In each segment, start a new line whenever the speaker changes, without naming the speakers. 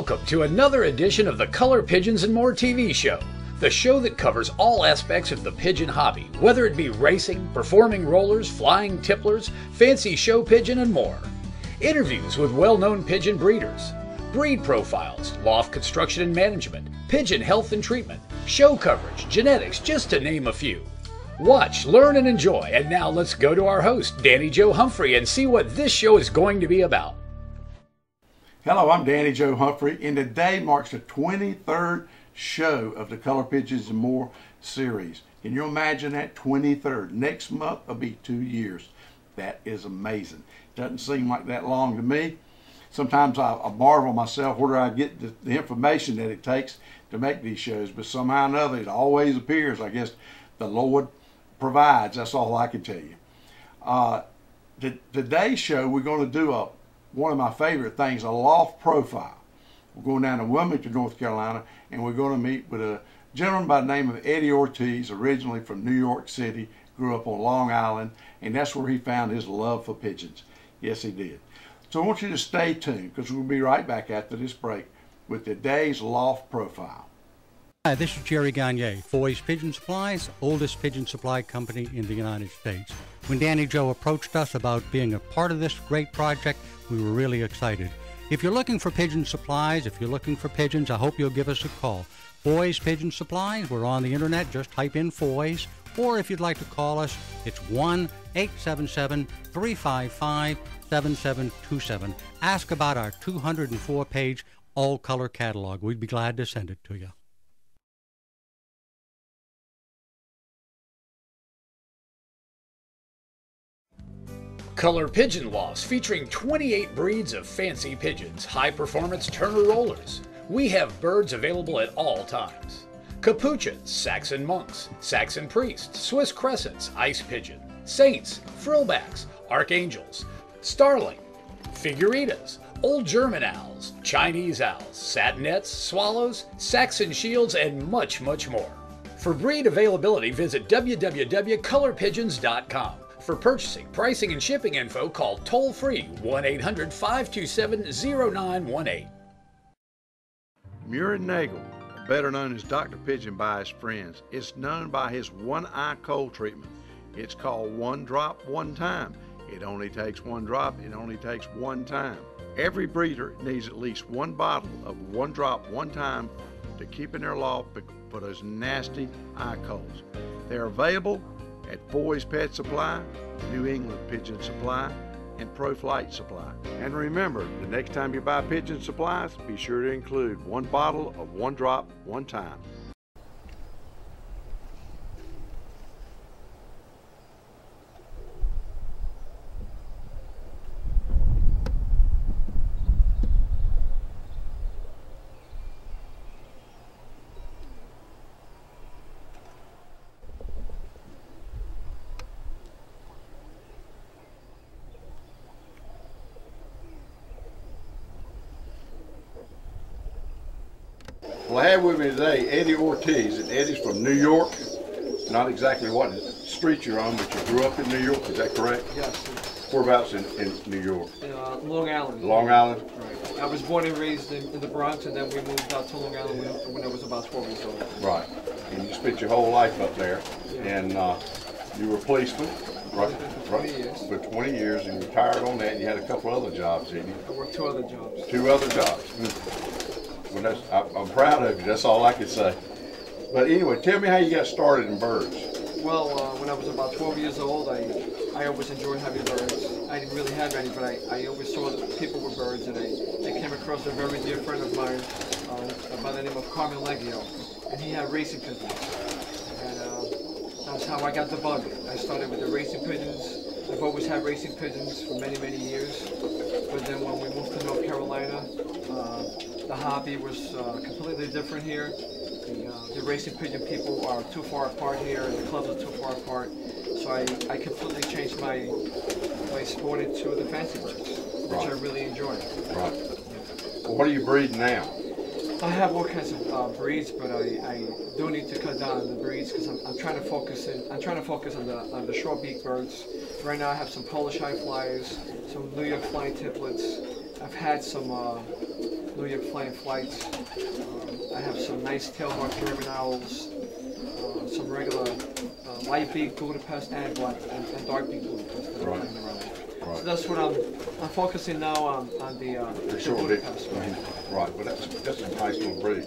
Welcome to another edition of the Color Pigeons and More TV show, the show that covers all aspects of the pigeon hobby, whether it be racing, performing rollers, flying tipplers, fancy show pigeon, and more. Interviews with well-known pigeon breeders, breed profiles, loft construction and management, pigeon health and treatment, show coverage, genetics, just to name a few. Watch, learn, and enjoy. And now let's go to our host, Danny Joe Humphrey, and see what this show is going to be about.
Hello, I'm Danny Joe Humphrey, and today marks the 23rd show of the Color Pigeons and More series. Can you imagine that? 23rd. Next month will be 2 years. That is amazing. Doesn't seem like that long to me. Sometimes I marvel myself where I get the information that it takes to make these shows, but somehow or another it always appears. I guess the Lord provides. That's all I can tell you. Today's show, we're going to do one of my favorite things, a loft profile. We're going down to Wilmington, North Carolina, and we're going to meet with a gentleman by the name of Eddie Ortize, originally from New York City, grew up on Long Island, and that's where he found his love for pigeons. Yes, he did. So I want you to stay tuned, because we'll be right back after this break with today's loft profile.
Hi, this is Jerry Gagne, Foy's Pigeon Supplies, oldest pigeon supply company in the United States. When Danny Joe approached us about being a part of this great project, we were really excited. If you're looking for pigeon supplies, if you're looking for pigeons, I hope you'll give us a call. Foy's Pigeon Supplies, we're on the internet, just type in Foy's, or if you'd like to call us, it's 1-877-355-7727. Ask about our 204-page all-color catalog. We'd be glad to send it to you.
Color Pigeon Lofts, featuring 28 breeds of fancy pigeons, high-performance Turner rollers. We have birds available at all times. Capuchins, Saxon monks, Saxon priests, Swiss crescents, ice pigeon, saints, frillbacks, archangels, starling, figuritas, old German owls, Chinese owls, satinets, swallows, Saxon shields, and much, much more. For breed availability, visit www.colorpigeons.com. For purchasing, pricing, and shipping info, call toll-free 1-800-527-0918.
Muir Nagel, better known as Dr. Pigeon by his friends, is known by his one-eye cold treatment. It's called One Drop, One Time. It only takes one drop, it only takes one time. Every breeder needs at least one bottle of One Drop, One Time to keep in their loft for those nasty eye colds. They're available at Foy's Pet Supply, New England Pigeon Supply, and Pro Flight Supply. And remember, the next time you buy pigeon supplies, be sure to include one bottle of One Drop, One Time. Well, I have with me today Eddie Ortize, and Eddie's from New York. Not exactly what street you're on, but you grew up in New York, is that correct?
Yes.
Whereabouts in New York?
In Long Island.
Long Island?
Right. I was born and raised in the Bronx, and then we moved out to Long Island when I was about 12 years old.
Right. And you spent your whole life up there, and you were a policeman, right?
For 20 years.
For 20 years, and you retired on that, and you had a couple other jobs, didn't you?
I worked 2 other jobs.
2 other jobs. Well, I'm proud of you. That's all I can say. But anyway, tell me how you got started in birds.
Well, when I was about 12 years old, I always enjoyed having birds. I didn't really have any, but I always saw that people with birds, and I came across a very dear friend of mine by the name of Carmen Leggio, and he had racing pigeons. And that's how I got the bug. I started with the racing pigeons. I've always had racing pigeons for many, many years. But then when we moved to North Carolina, the hobby was completely different here. The racing pigeon people are too far apart here, and the clubs are too far apart. So I completely changed my sport into the fancy birds, which I really enjoy.
Right. Well, what are you breeding now?
I have all kinds of breeds, but I do need to cut down on the breeds because I'm trying to focus on the short beak birds. Right now I have some Polish high flyers, some New York flying tiplets. I've had some New York flying flights. I have some nice tail-marked German owls, some regular light-beak Budapest and dark-beak Budapest that I'm playing around with.
Right.
So that's what I'm focusing now on the
Sure,
Budapest.
right, but that's a nice little breed.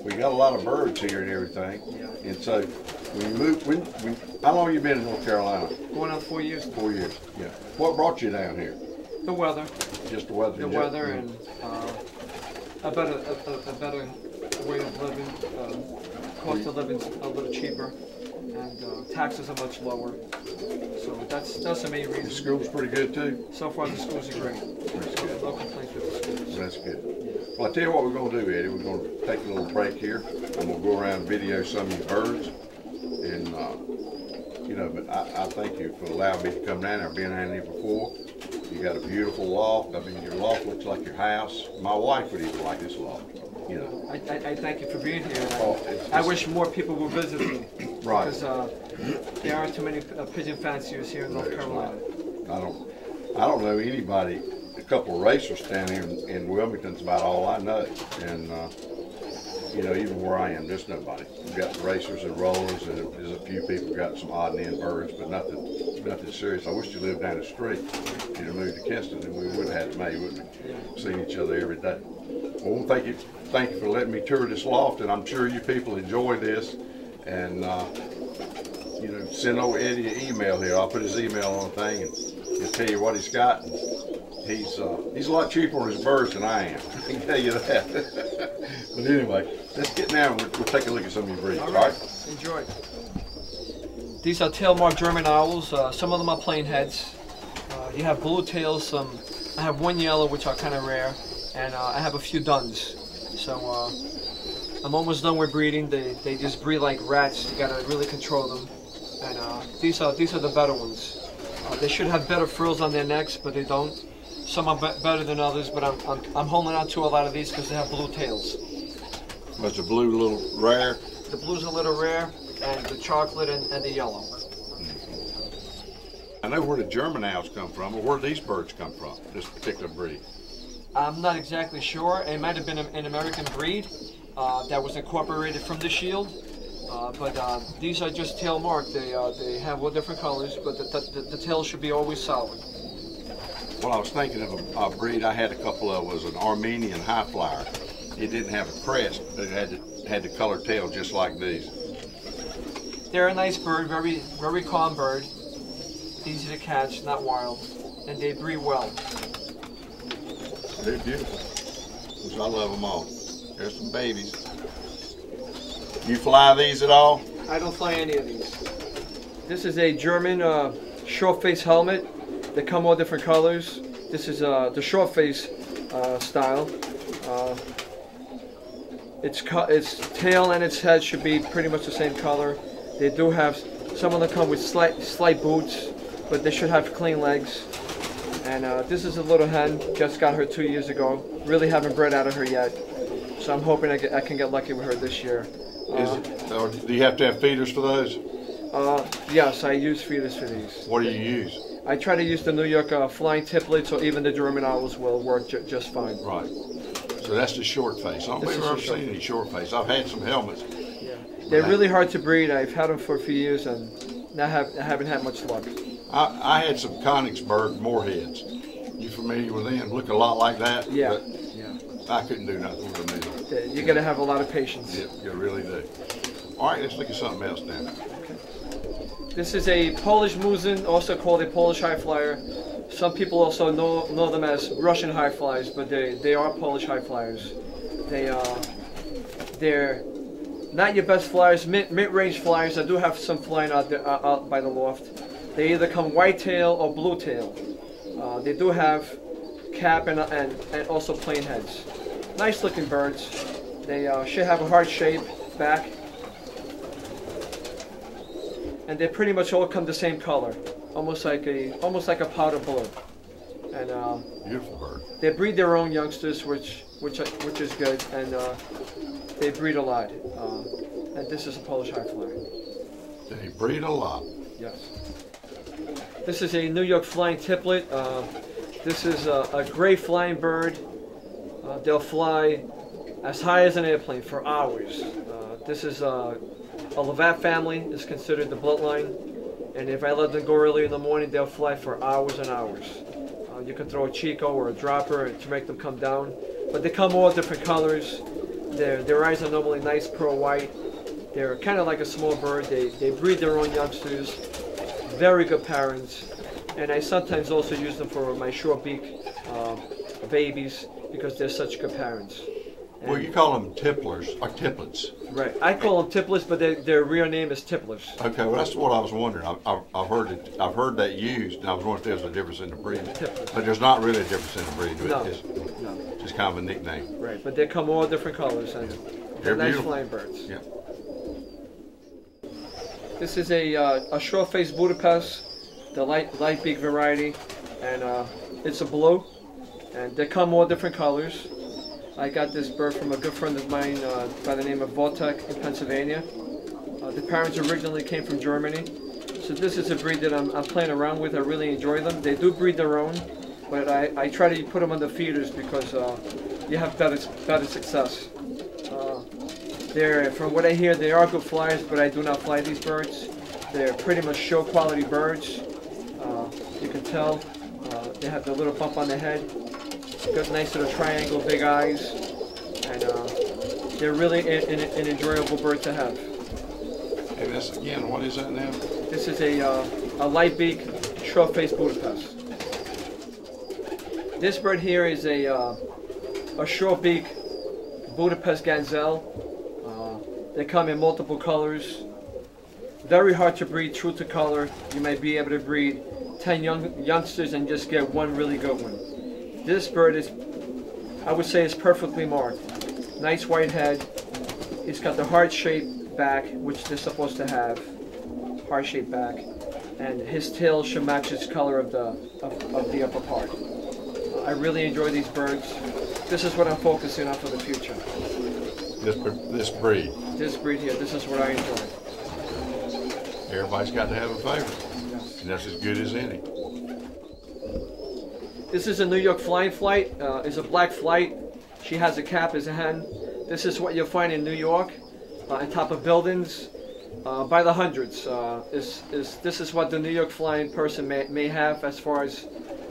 We got a lot of birds here and everything,
Yeah.
and so when you move, how long have you been in North Carolina?
Going on 4 years.
4 years. Yeah. What brought you down here?
The weather.
Just the weather.
The weather and a better way of living. Cost of living's a little cheaper, and taxes are much lower. So that's the main reason.
The school's pretty good too.
So far, the schools are great.
That's good.
No complaints with the schools.
That's good. Well, I tell you what we're going to do, Eddie. We're going to take a little break here, and we'll go around and video some of your birds. And you know, but I thank you for allowing me to come down there. I've been down here before. You got a beautiful loft. I mean, your loft looks like your house. My wife would even like this loft. You know.
I thank you for being here.
Oh,
I wish more people would visit me.
Right.
Because there aren't too many pigeon fanciers here in North Carolina.
I don't know anybody. A couple of racers down here in Wilmington's about all I know. And you know, even where I am, there's nobody. We've got racers and rollers, and there's a few people got some odd and end birds, but nothing serious. I wish you lived down the street. You'd have moved to Kinston, and we would have had it made, wouldn't we? Seen each other every day. Well, thank you for letting me tour this loft, and I'm sure you people enjoy this. And you know, send over Eddie an email here. I'll put his email on the thing, and he'll tell you what he's got. And he's a lot cheaper on his birds than I am. I can tell you that. But anyway, let's get now and we'll take a look at some of your breeds.
All right. Enjoy. These are tail-marked German owls. Some of them are plain heads. You have blue tails. Some. I have one yellow, which are kind of rare, and I have a few duns. So I'm almost done with breeding. They just breed like rats. You gotta really control them. And these are the better ones. They should have better frills on their necks, but they don't. Some are better than others, but I'm holding on to a lot of these because they have blue tails.
Was the blue a little rare?
The blue's a little rare, and the chocolate and the yellow.
I know where the German owls come from, but where do these birds come from, this particular breed?
I'm not exactly sure. It might have been an American breed that was incorporated from the Shield. But these are just tail marked. They have all different colors, but the tail should be always solid.
Well, I was thinking of a breed I had a couple of, was an Armenian high flyer. It didn't have a crest, but it had the colored tail just like these.
They're a nice bird, very calm bird, easy to catch, not wild, and they breed well.
They're beautiful. I love them all. There's some babies. You fly these at all?
I don't fly any of these. This is a German short face helmet. They come all different colors. This is the short face style. Its tail and its head should be pretty much the same color. They do have, some of them come with slight boots, but they should have clean legs. And this is a little hen, just got her 2 years ago. Really haven't bred out of her yet. So I'm hoping I can get lucky with her this year.
Or do you have to have feeders for those?
Yes, I use feeders for these.
What do you use?
I try to use the New York flying tiplets, or even the German owls will work just fine.
Right. So that's the short face. I don't think I've ever seen any short face. I've had some helmets.
Yeah. They're really hard to breed. I've had them for a few years and I haven't had much luck.
I had some Königsberg moorheads. You familiar with them? Look a lot like that.
Yeah.
Yeah. I couldn't do nothing with them either.
You got to have a lot of patience.
Yeah, you really do. All right, let's look at something else now.
Okay. This is a Polish murzyn, also called a Polish high flyer. Some people also know them as Russian high flyers, but they are Polish high flyers. They're not your best flyers, mid-range flyers. I do have some flying out there, out by the loft. They either come white tail or blue tail. They do have cap and also plain heads. Nice looking birds. They should have a heart shape back. And they pretty much all come the same color, almost like a powder blue. And
beautiful bird.
They breed their own youngsters, which is good, and they breed a lot. And this is a Polish high flyer.
They breed a lot.
Yes. This is a New York flying tiplet. This is a gray flying bird. They'll fly as high as an airplane for hours. This is a Loft family. Is considered the bloodline, and if I let them go early in the morning, they'll fly for hours and hours. You can throw a Chico or a dropper to make them come down, but they come all different colors. Their eyes are normally nice pearl white. They're kind of like a small bird. They breed their own youngsters. Very good parents, and I sometimes also use them for my short beak babies because they're such good parents.
Well, you call them tipplers, or tipplets.
Right. I call them tipplers, but their real name is tipplers.
Okay, well that's what I was wondering. I've heard that used, and I was wondering if there's a difference in the breed. But there's not really a difference in the breed.
No,
it's just kind of a nickname.
Right, but they come all different colors, and they're nice
beautiful
flying birds.
Yeah.
This is a short-faced Budapest, the light beak variety, and it's a blue, and they come all different colors. I got this bird from a good friend of mine by the name of Vortek in Pennsylvania. The parents originally came from Germany, so this is a breed that I'm playing around with. I really enjoy them. They do breed their own, but I try to put them on the feeders because you have better success. From what I hear, they are good flyers, but I do not fly these birds. They're pretty much show quality birds. You can tell they have the little bump on the head. Got nice little triangle, big eyes, and they're really an enjoyable bird to have.
Hey, this again, what is that now?
This is a light beak, short-faced Budapest. This bird here is a short beak Budapest gazelle. They come in multiple colors. Very hard to breed, true to color. You might be able to breed 10 youngsters and just get one really good one. This bird is, I would say, is perfectly marked. Nice white head. He's got the heart-shaped back, which they're supposed to have. Heart-shaped back, and his tail should match his color of the upper part. I really enjoy these birds. This is what I'm focusing on for the future.
This breed.
This breed here. This is what I enjoy.
Everybody's got to have a favorite,
Yes.
and that's as good as any.
This is a New York flying flight. It's a black flight. She has a cap as a hen. This is what you'll find in New York, on top of buildings, by the hundreds. This is what the New York flying person may have as far as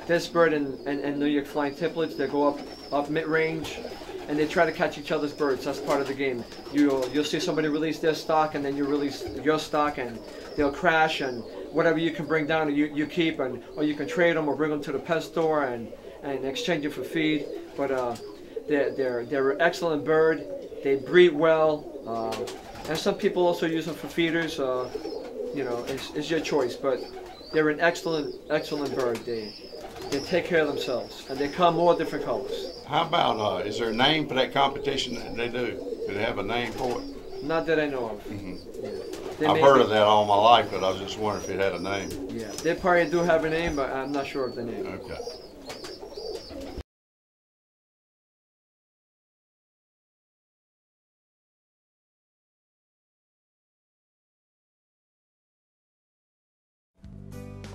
this bird and New York flying tipplets. They go up mid-range, and they try to catch each other's birds. That's part of the game. You'll see somebody release their stock, and then you release your stock, and they'll crash, and whatever you can bring down, you keep, or you can trade them or bring them to the pet store and exchange it for feed. But they're an excellent bird. They breed well, and some people also use them for feeders. You know, it's your choice. But they're an excellent bird. They take care of themselves, and they come all different colors.
How about, is there a name for that competition that they do? Do they have a name for it?
Not that I know of.
Mm-hmm.
Yeah.
I've heard of that all my life, but I was just wondering if it had a name.
Yeah, they probably do have a name, but I'm not sure of the name.
Okay.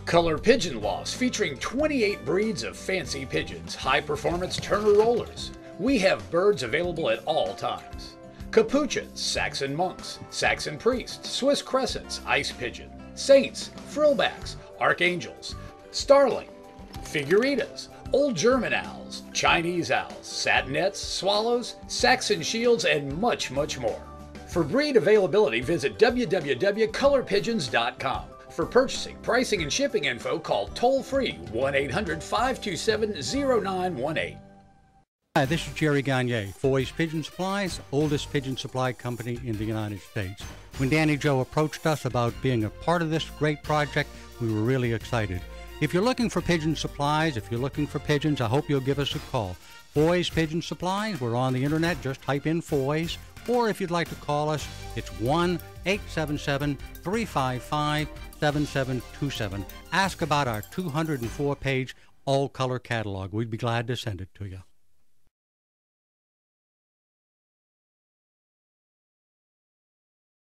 Color Pigeon Loft, featuring 28 breeds of fancy pigeons, high-performance Turner rollers. We have birds available at all times. Capuchins, Saxon monks, Saxon priests, Swiss crescents, ice pigeon, saints, frillbacks, archangels, starling, figuritas, old German owls, Chinese owls, satinets, swallows, Saxon shields, and much, much more. For breed availability, visit www.colorpigeons.com. For purchasing, pricing, and shipping info, call toll-free 1-800-527-0918.
Hi, this is Jerry Gagne, Foy's Pigeon Supplies, oldest pigeon supply company in the United States. When Danny Joe approached us about being a part of this great project, we were really excited. If you're looking for pigeon supplies, if you're looking for pigeons, I hope you'll give us a call. Foy's Pigeon Supplies, we're on the internet, just type in Foy's. Or if you'd like to call us, it's 1-877-355-7727. Ask about our 204-page all-color catalog. We'd be glad to send it to you.